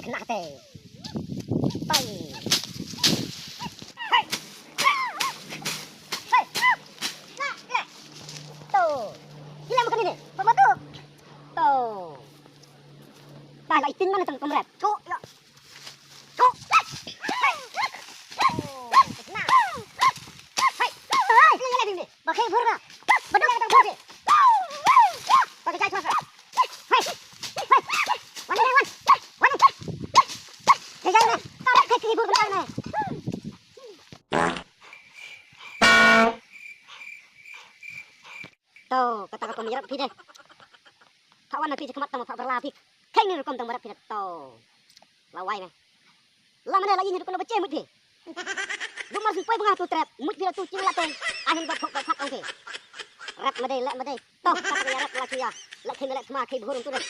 kena te. Pai. Gila bukan ini. Pembantu. Tuh. Dah lah itin mana tang pemberat. Cuk, ya. Cuk. Pakai burna. Benar kata budi. Pakai cai suara. Hai. Hai. Wan wan. Wan. Jajan ni. Tarik ke ibu benar ni. Tuh, kata-kata menyerap pide. Kawan nanti kemat tamu pak berlapik. Kain ni rekom tamu berlapik tuh. Lawai ni. Lama ni lagi ni rekom beceh mudi. Lu masih poi bengah tu trap. Mut bila tu cing lateng. Ahin buat phok phak ongke. Rap madai lek madai. Toh kata ya rap laki ya. Lek khin lek sma kai burung tu deh.